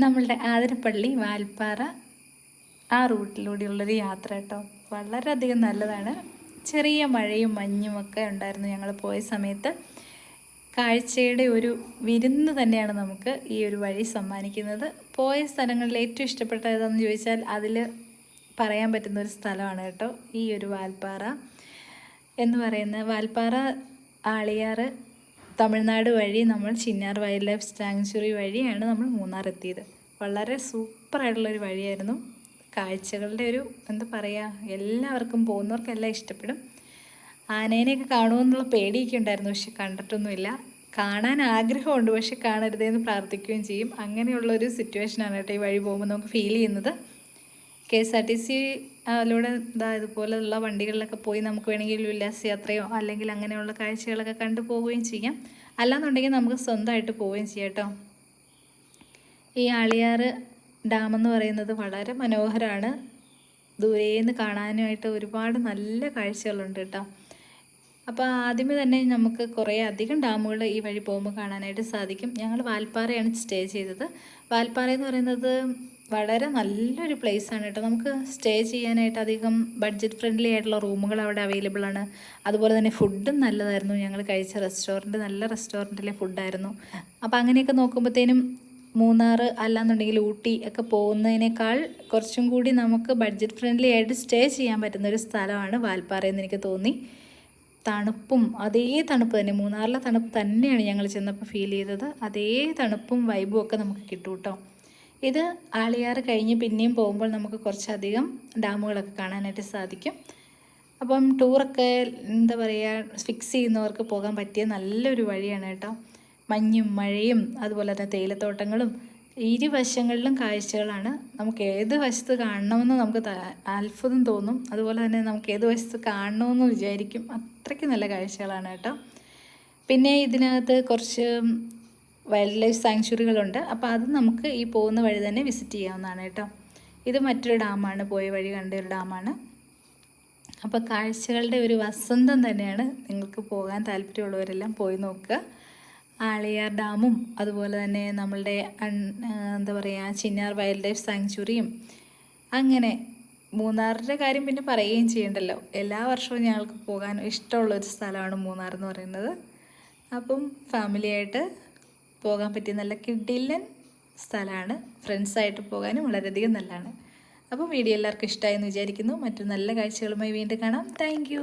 നമ്മളുടെ ആതിരപ്പള്ളി വാൽപ്പാറ ആ റൂട്ടിലൂടെയുള്ളൊരു യാത്ര കേട്ടോ. വളരെയധികം നല്ലതാണ്. ചെറിയ മഴയും മഞ്ഞും ഒക്കെ ഉണ്ടായിരുന്നു ഞങ്ങൾ പോയ സമയത്ത്. കാഴ്ചയുടെ ഒരു വിരുന്ന് തന്നെയാണ് നമുക്ക് ഈ ഒരു വഴി സമ്മാനിക്കുന്നത്. പോയ സ്ഥലങ്ങളിൽ ഏറ്റവും ഇഷ്ടപ്പെട്ട ഏതാണെന്ന് ചോദിച്ചാൽ അതിൽ പറയാൻ പറ്റുന്ന ഒരു സ്ഥലമാണ് കേട്ടോ ഈ ഒരു വാൽപ്പാറ എന്ന് പറയുന്നത്. വാൽപ്പാറ ആളിയാർ തമിഴ്നാട് വഴി നമ്മൾ ചിന്നാർ വൈൽഡ് ലൈഫ് സാങ്ച്വറി വഴിയാണ് നമ്മൾ മൂന്നാർ എത്തിയത്. വളരെ സൂപ്പറായിട്ടുള്ളൊരു വഴിയായിരുന്നു. കാഴ്ചകളുടെ ഒരു എന്താ പറയുക, എല്ലാവർക്കും പോകുന്നവർക്കെല്ലാം ഇഷ്ടപ്പെടും. ആനേനെയൊക്കെ കാണുമെന്നുള്ള പേടിയൊക്കെ ഉണ്ടായിരുന്നു, പക്ഷെ കണ്ടിട്ടൊന്നുമില്ല. കാണാൻ ആഗ്രഹമുണ്ട്, പക്ഷെ കാണരുതേന്ന് പ്രാർത്ഥിക്കുകയും ചെയ്യും. അങ്ങനെയുള്ളൊരു സിറ്റുവേഷനാണ് കേട്ടോ ഈ വഴി പോകുമ്പോൾ നമുക്ക് ഫീൽ ചെയ്യുന്നത്. KSRTC അതിലൂടെ ഇതുപോലെയുള്ള വണ്ടികളിലൊക്കെ പോയി നമുക്ക് വേണമെങ്കിൽ ഉല്ലാസയാത്രയോ അല്ലെങ്കിൽ അങ്ങനെയുള്ള കാഴ്ചകളൊക്കെ കണ്ടു പോവുകയും ചെയ്യാം. അല്ലാന്നുണ്ടെങ്കിൽ നമുക്ക് സ്വന്തമായിട്ട് പോവുകയും ചെയ്യാം കേട്ടോ. ഈ ആളിയാർ ഡാം എന്ന് പറയുന്നത് വളരെ മനോഹരമാണ്. ദൂരേന്ന് കാണാനുമായിട്ട് ഒരുപാട് നല്ല കാഴ്ചകളുണ്ട് കേട്ടോ. അപ്പോൾ ആദ്യമേ തന്നെ നമുക്ക് കുറേ അധികം ഡാമുകൾ ഈ വഴി പോകുമ്പോൾ കാണാനായിട്ട് സാധിക്കും. ഞങ്ങൾ വാൽപ്പാറയാണ് സ്റ്റേ ചെയ്തത്. വാൽപ്പാറ എന്ന് പറയുന്നത് വളരെ നല്ലൊരു പ്ലേസാണ് കേട്ടോ. നമുക്ക് സ്റ്റേ ചെയ്യാനായിട്ട് അധികം ബഡ്ജറ്റ് ഫ്രണ്ട്ലി ആയിട്ടുള്ള റൂമുകൾ അവിടെ അവൈലബിൾ ആണ്. അതുപോലെ തന്നെ ഫുഡും നല്ലതായിരുന്നു. ഞങ്ങൾ കഴിച്ച റെസ്റ്റോറൻറ്റ് നല്ല റെസ്റ്റോറൻറ്റിലെ ഫുഡായിരുന്നു. അപ്പോൾ അങ്ങനെയൊക്കെ നോക്കുമ്പോഴത്തേനും മൂന്നാർ അല്ലാന്നുണ്ടെങ്കിൽ ഊട്ടി ഒക്കെ പോകുന്നതിനേക്കാൾ കുറച്ചും കൂടി നമുക്ക് ബഡ്ജറ്റ് ഫ്രണ്ട്ലി ആയിട്ട് സ്റ്റേ ചെയ്യാൻ പറ്റുന്നൊരു സ്ഥലമാണ് വാൽപ്പാറ എന്ന് എനിക്ക് തോന്നി. തണുപ്പും അതേ തണുപ്പ് തന്നെ, മൂന്നാറിലെ തണുപ്പ് തന്നെയാണ് ഞങ്ങൾ ചെന്നപ്പോൾ ഫീൽ ചെയ്തത്. അതേ തണുപ്പും വൈബും ഒക്കെ നമുക്ക് കിട്ടും കേട്ടോ. ഇത് ആളിയാർ കഴിഞ്ഞ് പിന്നെയും പോകുമ്പോൾ നമുക്ക് കുറച്ചധികം ഡാമുകളൊക്കെ കാണാനായിട്ട് സാധിക്കും. അപ്പം ടൂറൊക്കെ എന്താ പറയുക, ഫിക്സ് ചെയ്യുന്നവർക്ക് പോകാൻ പറ്റിയ നല്ലൊരു വഴിയാണ് കേട്ടോ. മഞ്ഞും മഴയും അതുപോലെ തന്നെ തേയിലത്തോട്ടങ്ങളും ഇരുവശങ്ങളിലും കാഴ്ചകളാണ്. നമുക്ക് ഏത് വശത്ത് കാണണമെന്ന് നമുക്ക് അത്ഭുതം തോന്നും. അതുപോലെ തന്നെ നമുക്ക് ഏത് വശത്ത് കാണണമെന്ന് വിചാരിക്കും. അത്രയ്ക്ക് നല്ല കാഴ്ചകളാണ് കേട്ടോ. പിന്നെ ഇതിനകത്ത് കുറച്ച് വൈൽഡ് ലൈഫ് സാങ്ച്വറികളുണ്ട്. അപ്പോൾ അത് നമുക്ക് ഈ പോകുന്ന വഴി തന്നെ വിസിറ്റ് ചെയ്യാവുന്നതാണ് കേട്ടോ. ഇത് മറ്റൊരു ഡാമാണ്, പോയ വഴി കണ്ട ഒരു ഡാമാണ്. അപ്പോൾ കാഴ്ചകളുടെ ഒരു വസന്തം തന്നെയാണ്. നിങ്ങൾക്ക് പോകാൻ താല്പര്യമുള്ളവരെല്ലാം പോയി നോക്കുക. ആളിയാർ ഡാമും അതുപോലെ തന്നെ നമ്മളുടെ എന്താ പറയുക ചിന്നാർ വൈൽഡ് ലൈഫ് സാങ്ച്വറിയും. അങ്ങനെ മൂന്നാറിൻ്റെ കാര്യം പിന്നെ പറയുകയും ചെയ്യണ്ടല്ലോ. എല്ലാ വർഷവും ഞങ്ങൾക്ക് പോകാൻ ഇഷ്ടമുള്ളൊരു സ്ഥലമാണ് മൂന്നാർ എന്ന് പറയുന്നത്. അപ്പം ഫാമിലിയായിട്ട് പോകാൻ പറ്റിയ നല്ല കിഡിലൻ സ്ഥലമാണ്. ഫ്രണ്ട്സായിട്ട് പോകാനും വളരെയധികം നല്ലതാണ്. അപ്പോൾ വീഡിയോ എല്ലാവർക്കും ഇഷ്ടമായെന്ന് വിചാരിക്കുന്നു. മറ്റു നല്ല കാഴ്ചകളുമായി വീണ്ടും കാണാം. താങ്ക്